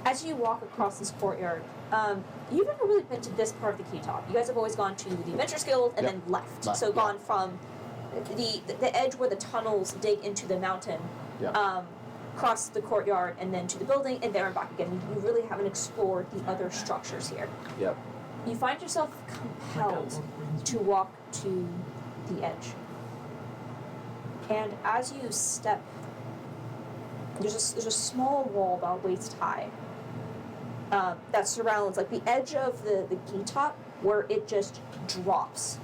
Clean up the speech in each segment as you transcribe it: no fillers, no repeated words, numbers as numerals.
As you walk across this courtyard, you've never really been to this part of the Keystop. You guys have always gone to the Adventurers Guild and then left. So gone from the edge where the tunnels dig into the mountain, across the courtyard, and then to the building, and there and back again. You really haven't explored the other structures here. Yep. You find yourself compelled to walk to the edge. And as you step, there's a small wall about waist high that surrounds like the edge of the Keystop, where it just drops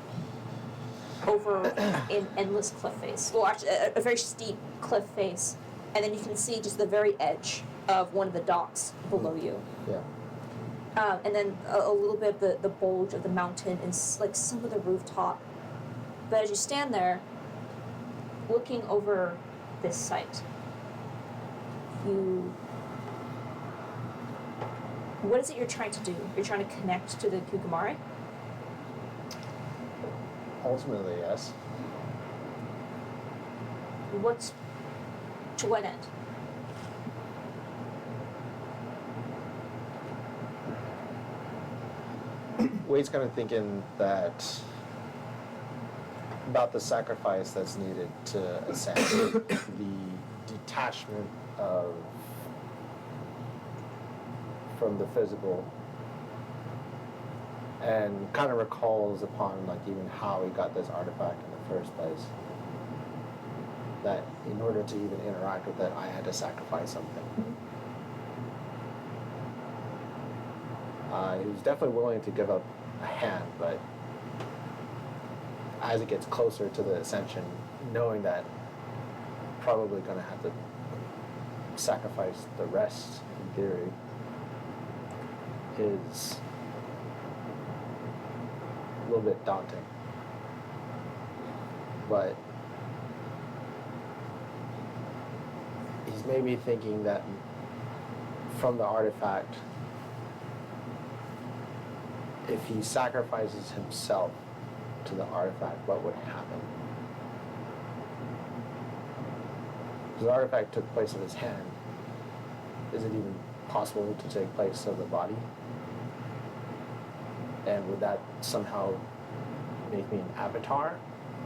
over an endless cliff face. Well, actually, a very steep cliff face, and then you can see just the very edge of one of the docks below you. Yeah. And then a little bit of the bulge of the mountain and like some of the rooftop. But as you stand there, looking over this site, what is it you're trying to do? You're trying to connect to the Kukumare? Ultimately, yes. To what end? Wade's kind of thinking that about the sacrifice that's needed to ascend, the detachment from the physical, and kind of recalls upon like even how he got this artifact in the first place. That in order to even interact with it, I had to sacrifice something. He was definitely willing to give up a hand, but as it gets closer to the ascension, knowing that probably going to have to sacrifice the rest, in theory, is a little bit daunting. But he's maybe thinking that from the artifact, if he sacrifices himself to the artifact, what would happen? The artifact took place of his hand. Is it even possible to take place of the body? And would that somehow make me an avatar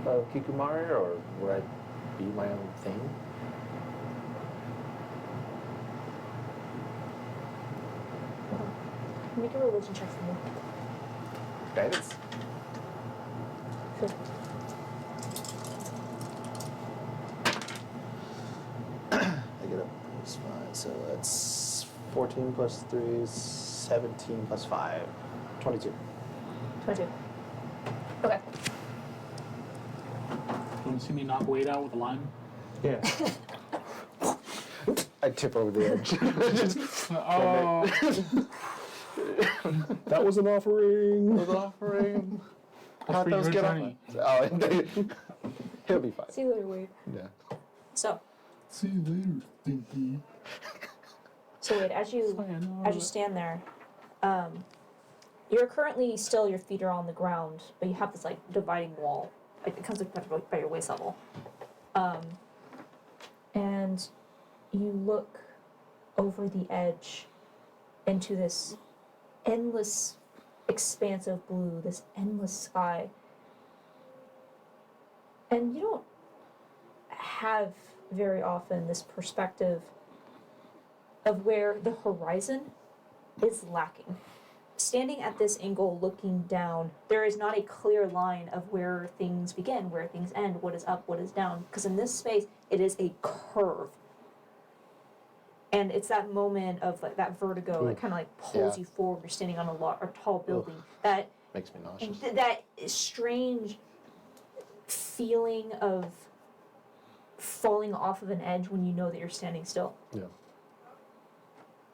of Kikumari, or would I be my own thing? Make a religion check for me. Guidance? Sure. I get a +5, so that's 14 plus 3 is 17 plus 5, 22. 22. Okay. You want to see me knock Wade out with a lime? Yeah. I tip over the edge. That was an offering. That was an offering. That's for your journey. Oh, he'll be fine. See you later, Wade. Yeah. So, See you later, Stinky. Wade, as you stand there, you're currently still, your feet are on the ground, but you have this like dividing wall. Like, it comes like by your waist level. And you look over the edge into this endless expanse of blue, this endless sky. And you don't have very often this perspective of where the horizon is lacking. Standing at this angle, looking down, there is not a clear line of where things begin, where things end, what is up, what is down. Because in this space, it is a curve. And it's that moment of like that vertigo that kind of like pulls you forward. You're standing on a tall building. That makes me nauseous. That strange feeling of falling off of an edge when you know that you're standing still. Yeah.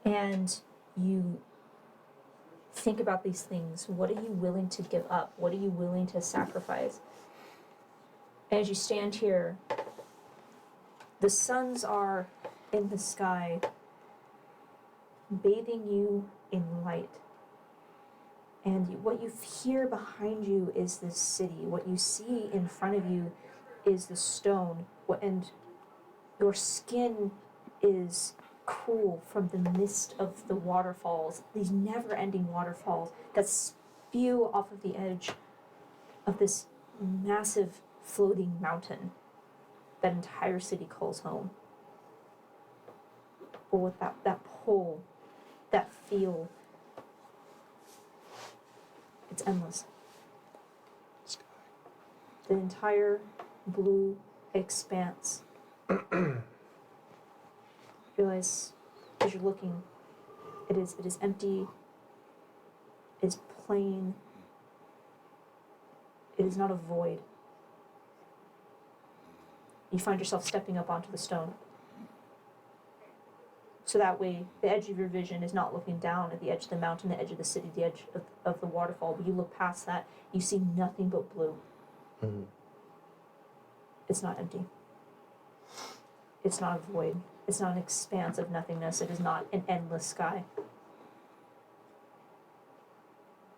And you think about these things. What are you willing to give up? What are you willing to sacrifice? As you stand here, the suns are in the sky, bathing you in light. And what you hear behind you is this city. What you see in front of you is the stone. And your skin is cool from the mist of the waterfalls, these never-ending waterfalls that spew off of the edge of this massive floating mountain that entire city calls home. But with that pull, that feel, it's endless. The entire blue expanse. Realize as you're looking, it is empty, it is plain, it is not a void. You find yourself stepping up onto the stone. So that way, the edge of your vision is not looking down at the edge of the mountain, the edge of the city, the edge of the waterfall, but you look past that, you see nothing but blue. Mm-hmm. It's not empty. It's not a void. It's not an expanse of nothingness. It is not an endless sky.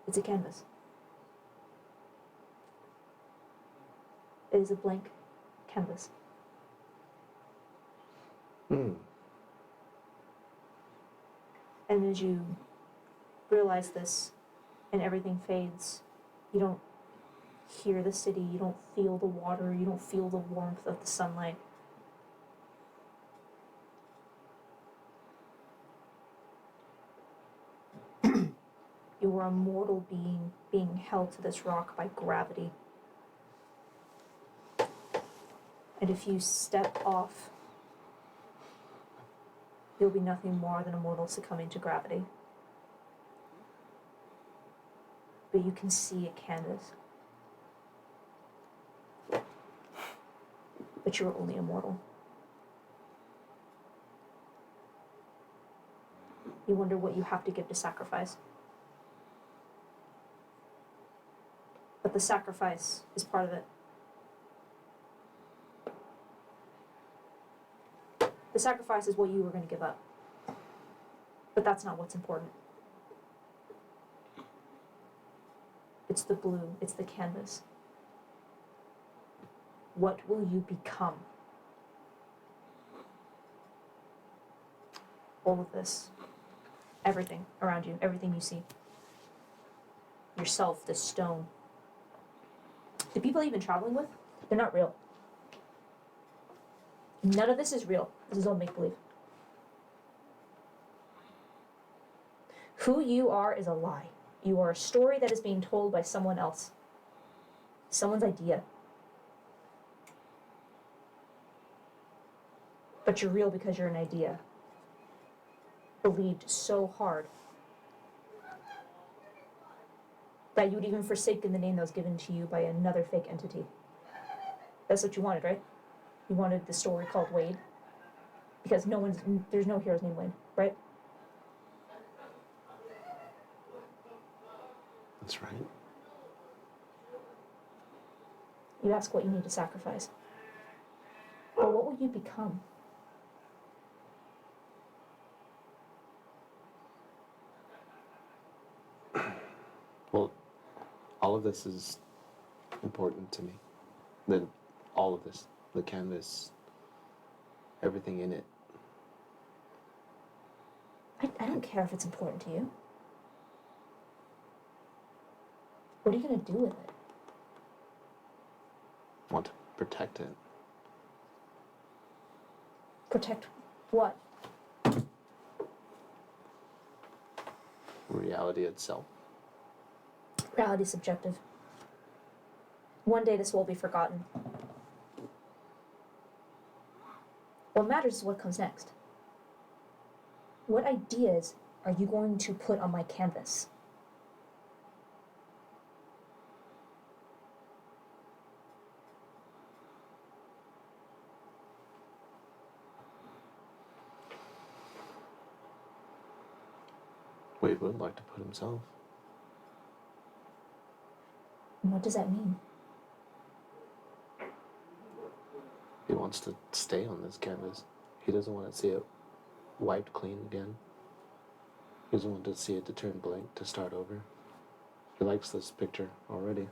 It's a canvas. It is a blank canvas. Mm. And as you realize this and everything fades, you don't hear the city, you don't feel the water, you don't feel the warmth of the sunlight. You are a mortal being held to this rock by gravity. And if you step off, you'll be nothing more than a mortal succumbing to gravity. But you can see a canvas. But you're only a mortal. You wonder what you have to give to sacrifice. But the sacrifice is part of it. The sacrifice is what you were going to give up. But that's not what's important. It's the blue, it's the canvas. What will you become? All of this. Everything around you, everything you see. Yourself, the stone. The people you've been traveling with, they're not real. None of this is real. This is all make-believe. Who you are is a lie. You are a story that is being told by someone else. Someone's idea. But you're real because you're an idea. Believed so hard that you would even forsaken the name that was given to you by another fake entity. That's what you wanted, right? You wanted the story called Wade. Because there's no hero's named Wade, right? That's right. You ask what you need to sacrifice. But what will you become? Well, all of this is important to me. Then all of this, the canvas, everything in it. I don't care if it's important to you. What are you going to do with it? I want to protect it. Protect what? Reality itself. Reality is subjective. One day this will be forgotten. What matters is what comes next. What ideas are you going to put on my canvas? Wade would like to put himself. And what does that mean? He wants to stay on this canvas. He doesn't want to see it wiped clean again. He doesn't want to see it to turn blank, to start over. He likes this picture already.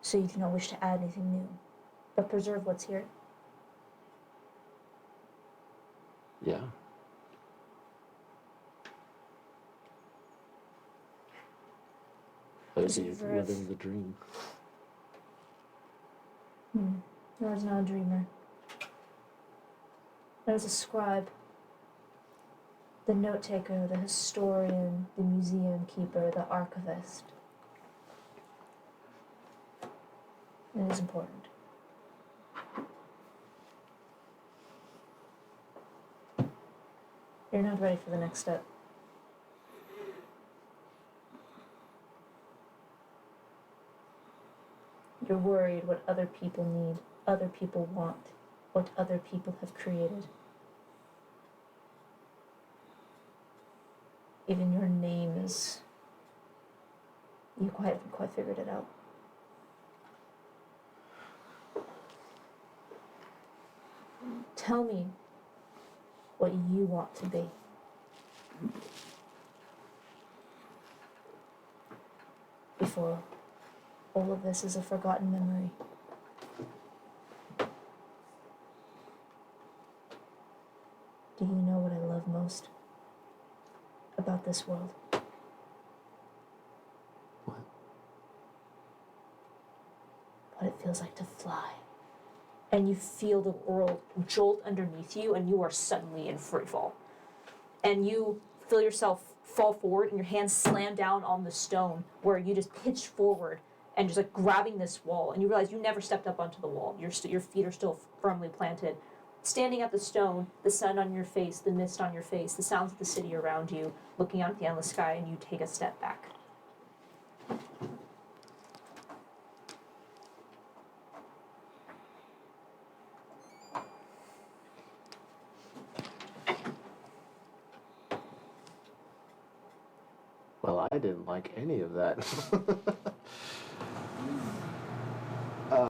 So you do not wish to add anything new? but preserve what's here. Yeah. Maybe you're Preserve. living the dream. I was not a dreamer. I was a scribe, the note taker, the historian, the museum keeper, the archivist. It is important. You're not ready for the next step. You're worried what other people need, other people want, what other people have created. Even your name is. You haven't quite figured it out. Tell me what you want to be. Before all of this is a forgotten memory. Do you know what I love most about this world? What? What it feels like to fly. And you feel the world jolt underneath you, and you are suddenly in free fall. And you feel yourself fall forward, and your hands slam down on the stone, where you just pitch forward and just like grabbing this wall. And you realize you never stepped up onto the wall. Your feet are still firmly planted. Standing at the stone, the sun on your face, the mist on your face, the sounds of the city around you, looking out at the endless sky, and you take a step back. Well, I didn't like any of that.